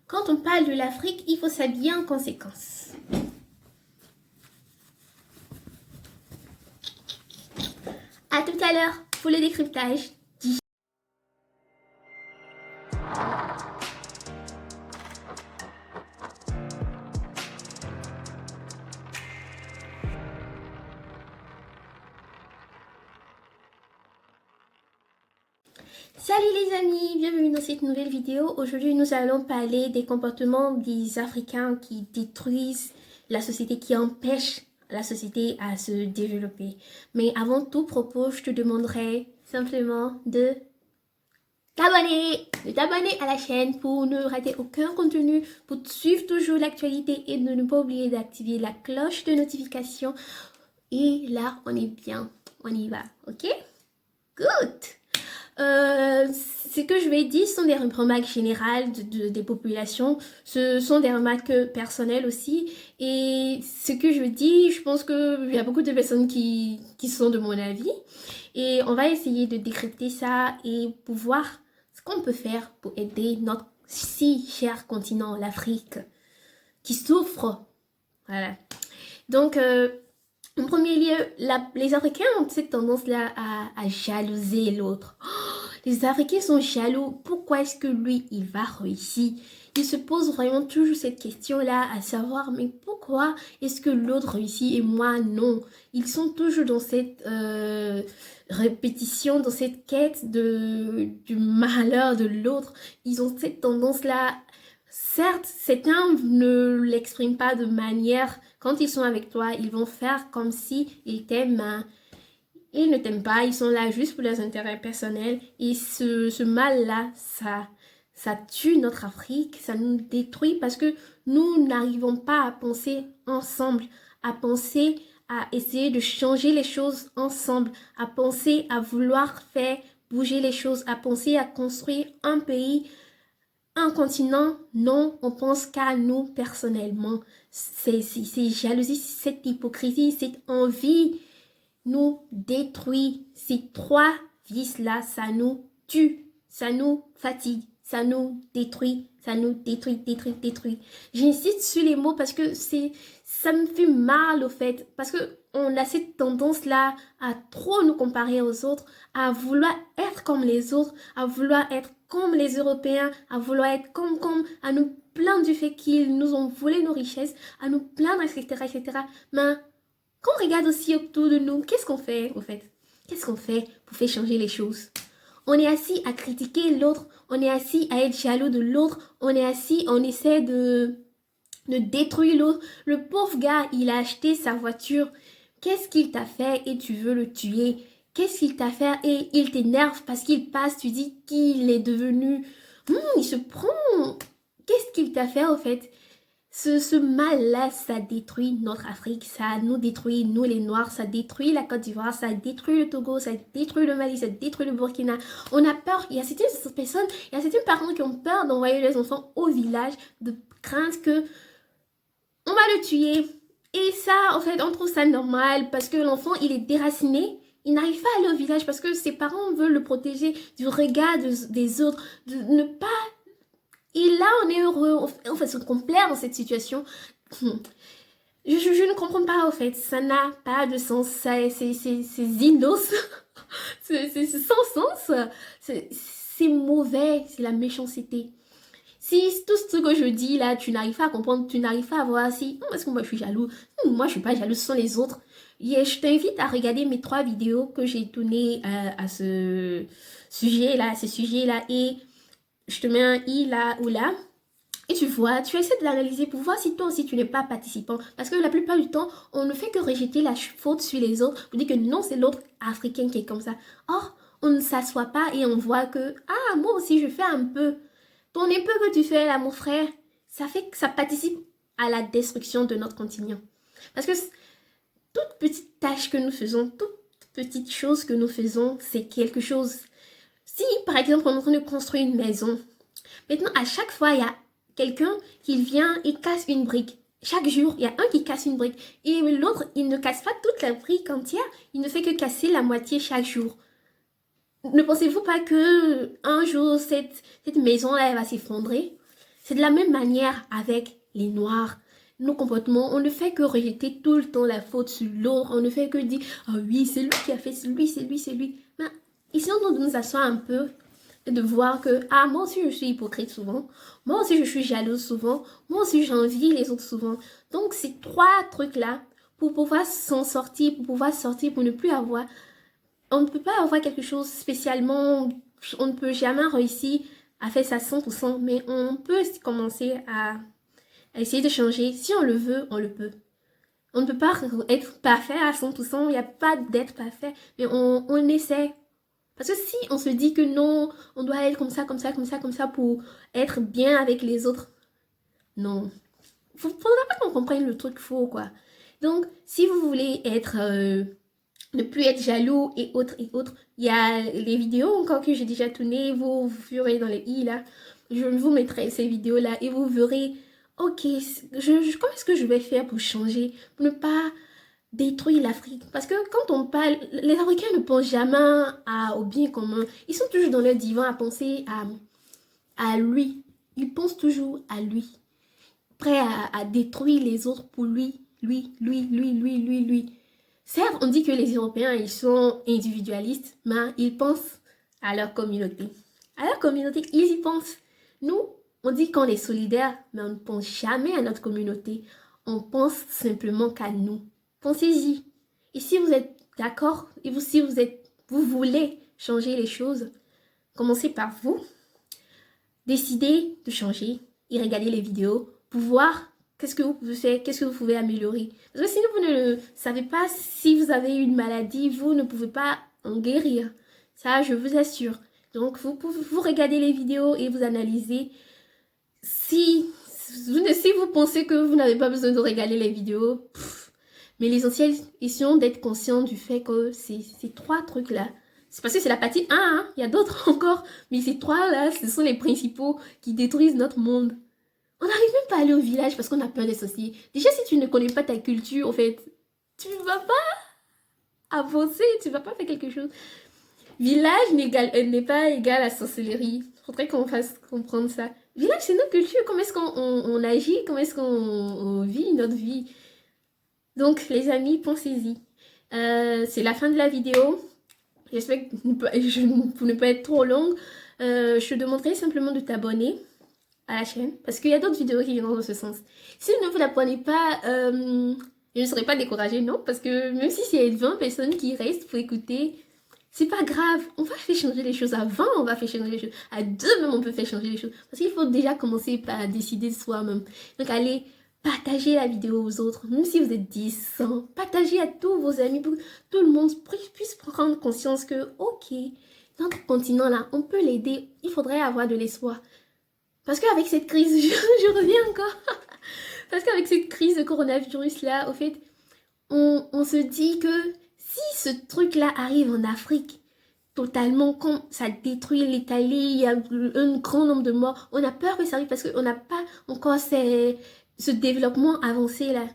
Quand on parle de l'Afrique, il faut s'habiller en conséquence. À tout à l'heure pour le décryptage. Salut les amis, bienvenue dans cette nouvelle vidéo. Aujourd'hui, nous allons parler des comportements des Africains qui détruisent la société, qui empêchent la société à se développer. Mais avant tout propos, je te demanderai simplement de t'abonner à la chaîne pour ne rater aucun contenu, pour suivre toujours l'actualité et de ne pas oublier d'activer la cloche de notification. Et là, on est bien, on y va, ok? Good! Ce que je vais dire sont des remarques générales des populations, ce sont des remarques personnelles aussi, et ce que je dis, je pense qu'il y a beaucoup de personnes qui sont de mon avis, et on va essayer de décrypter ça et pour voir ce qu'on peut faire pour aider notre si cher continent, l'Afrique, qui souffre. Voilà. Donc, en premier lieu, les Africains ont cette tendance-là à jalouser l'autre. Oh, les Africains sont jaloux. Pourquoi est-ce que lui, il va réussir? Ils se posent vraiment toujours cette question-là, à savoir, mais pourquoi est-ce que l'autre réussit et moi non? Ils sont toujours dans cette répétition, dans cette quête du malheur de l'autre. Ils ont cette tendance-là. Certes, certains ne l'expriment pas de manière... Quand ils sont avec toi, ils vont faire comme si ils t'aiment. Ils ne t'aiment pas, ils sont là juste pour leurs intérêts personnels. Et ce mal-là, ça tue notre Afrique, ça nous détruit parce que nous n'arrivons pas à penser ensemble, à penser à essayer de changer les choses ensemble, à penser à vouloir faire bouger les choses, à penser à construire un pays, un continent. Non, on pense qu'à nous personnellement. Ces jalousies, cette hypocrisie, cette envie nous détruit. Ces trois vices-là, ça nous tue, ça nous fatigue, ça nous détruit, détruit. J'insiste sur les mots parce que ça me fait mal au fait, parce que on a cette tendance-là à trop nous comparer aux autres, à vouloir être comme les autres, à vouloir être comme les Européens, à vouloir être comme, à nous plaindre du fait qu'ils nous ont volé nos richesses, à nous plaindre, etc., etc. Mais quand on regarde aussi autour de nous, qu'est-ce qu'on fait, au fait? Qu'est-ce qu'on fait pour faire changer les choses? On est assis à critiquer l'autre, on est assis à être jaloux de l'autre, on est assis, on essaie de détruire l'autre. Le pauvre gars, il a acheté sa voiture. Qu'est-ce qu'il t'a fait et tu veux le tuer? Qu'est-ce qu'il t'a fait et il t'énerve parce qu'il passe, tu dis qu'il est devenu... il se prend... Qu'est-ce qu'il t'a fait, au fait? Ce mal-là, ça détruit notre Afrique, ça nous détruit, nous les Noirs, ça détruit la Côte d'Ivoire, ça détruit le Togo, ça détruit le Mali, ça détruit le Burkina. On a peur, il y a certaines personnes, il y a certains parents qui ont peur d'envoyer leurs enfants au village, de crainte que on va le tuer. Et ça, en fait, on trouve ça normal parce que l'enfant, il est déraciné. Il n'arrive pas à aller au village parce que ses parents veulent le protéger du regard des autres, de ne pas... Et là, on est heureux, on fait se complaire dans cette situation. Je ne comprends pas, en fait. Ça n'a pas de sens. C'est inos. C'est sans sens. C'est mauvais. C'est la méchanceté. Si tout ce que je dis là, tu n'arrives pas à comprendre, tu n'arrives pas à voir si... est-ce que moi je suis jaloux? Moi je suis pas jaloux, ce sont les autres. Et je t'invite à regarder mes 3 vidéos que j'ai tournées à ce sujet-là, et je te mets un i là ou là. Et tu vois, tu essaies de l'analyser pour voir si toi aussi tu n'es pas participant. Parce que la plupart du temps, on ne fait que rejeter la faute sur les autres pour dire que non, c'est l'autre africain qui est comme ça. Or, on ne s'assoit pas et on voit que, ah, moi aussi je fais un peu. Ton peu que tu fais là, mon frère, ça fait que ça participe à la destruction de notre continent. Parce que toute petite tâche que nous faisons, toute petite chose que nous faisons, c'est quelque chose. Si, par exemple, on est en train de construire une maison, maintenant, à chaque fois, il y a quelqu'un qui vient et casse une brique. Chaque jour, il y a un qui casse une brique. Et l'autre, il ne casse pas toute la brique entière, il ne fait que casser la moitié chaque jour. Ne pensez-vous pas que un jour, cette maison-là, elle va s'effondrer? C'est de la même manière avec les noirs. Nos comportements, on ne fait que rejeter tout le temps la faute sur l'autre. On ne fait que dire, ah oui, c'est lui qui a fait, c'est lui, c'est lui, c'est lui. Mais ici, on doit nous asseoir un peu et de voir que, ah, moi aussi, je suis hypocrite souvent. Moi aussi, je suis jalouse souvent. Moi aussi, j'envie les autres souvent. Donc, ces trois trucs-là, pour pouvoir s'en sortir, pour pouvoir sortir, pour ne plus avoir... On ne peut pas avoir quelque chose spécialement... On ne peut jamais réussir à faire ça 100%, mais on peut commencer à essayer de changer. Si on le veut, on le peut. On ne peut pas être parfait à 100%, il n'y a pas d'être parfait, mais on essaie. Parce que si on se dit que non, on doit être comme ça, comme ça, comme ça, comme ça pour être bien avec les autres, non. Faudra pas qu'on comprenne le truc faux, quoi. Donc, si vous voulez être... ne plus être jaloux et autres, il y a les vidéos encore que j'ai déjà tournées, vous verrez dans les i là. Je vous mettrai ces vidéos là et vous verrez, ok, comment est-ce que je vais faire pour changer, pour ne pas détruire l'Afrique. Parce que quand on parle, les Africains ne pensent jamais au bien commun. Ils sont toujours dans leur divan à penser à lui. Ils pensent toujours à lui. Prêt à détruire les autres pour lui. Certes, on dit que les Européens, ils sont individualistes, mais ils pensent à leur communauté. À leur communauté, ils y pensent. Nous, on dit qu'on est solidaires, mais on ne pense jamais à notre communauté. On pense simplement qu'à nous. Pensez-y. Et si vous êtes d'accord, et si vous voulez changer les choses, commencez par vous. Décidez de changer et regardez les vidéos pour voir qu'est-ce que vous pouvez faire, qu'est-ce que vous pouvez améliorer. Parce que si vous ne savez pas si vous avez une maladie, vous ne pouvez pas en guérir. Ça, je vous assure. Donc, vous regardez les vidéos et vous analysez. Si vous pensez que vous n'avez pas besoin de regarder les vidéos, mais l'essentiel, essayons d'être conscients du fait que ces trois trucs-là, c'est parce que c'est la partie 1, hein, il y a d'autres encore, mais ces trois-là, ce sont les principaux qui détruisent notre monde. On n'arrive même pas à aller au village parce qu'on a peur des sorciers. Déjà, si tu ne connais pas ta culture, en fait, tu ne vas pas avancer, tu ne vas pas faire quelque chose. Village n'est pas égal à sorcellerie. Il faudrait qu'on fasse comprendre ça. Village, c'est notre culture. Comment est-ce qu'on agit? Comment est-ce qu'on vit notre vie? Donc, les amis, pensez-y. C'est la fin de la vidéo. J'espère que pour ne pas être trop longue, je te demanderai simplement de t'abonner à la chaîne. Parce qu'il y a d'autres vidéos qui viendront dans ce sens. Si vous ne vous abonnez pas, je ne serai pas découragée, non. Parce que même si c'est 20 personnes qui restent pour écouter, c'est pas grave. On va faire changer les choses. À 20, on va faire changer les choses. À 2 même, on peut faire changer les choses. Parce qu'il faut déjà commencer par décider de soi-même. Donc, allez, partagez la vidéo aux autres. Même si vous êtes 10, 100, partagez à tous vos amis pour que tout le monde puisse prendre conscience que, ok, notre continent-là, on peut l'aider. Il faudrait avoir de l'espoir. Parce qu'avec cette crise, je reviens encore. Parce qu'avec cette crise de coronavirus-là, au fait, on se dit que si ce truc-là arrive en Afrique, totalement, quand ça détruit l'Italie, il y a un grand nombre de morts, on a peur que ça arrive parce qu'on n'a pas encore ce développement avancé là.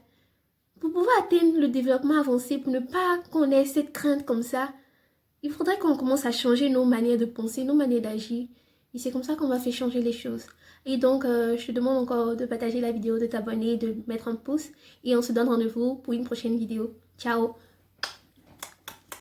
Pour pouvoir atteindre le développement avancé, pour ne pas qu'on ait cette crainte comme ça, il faudrait qu'on commence à changer nos manières de penser, nos manières d'agir. Et c'est comme ça qu'on va faire changer les choses. Et donc, je te demande encore de partager la vidéo, de t'abonner, de mettre un pouce. Et on se donne rendez-vous pour une prochaine vidéo. Ciao!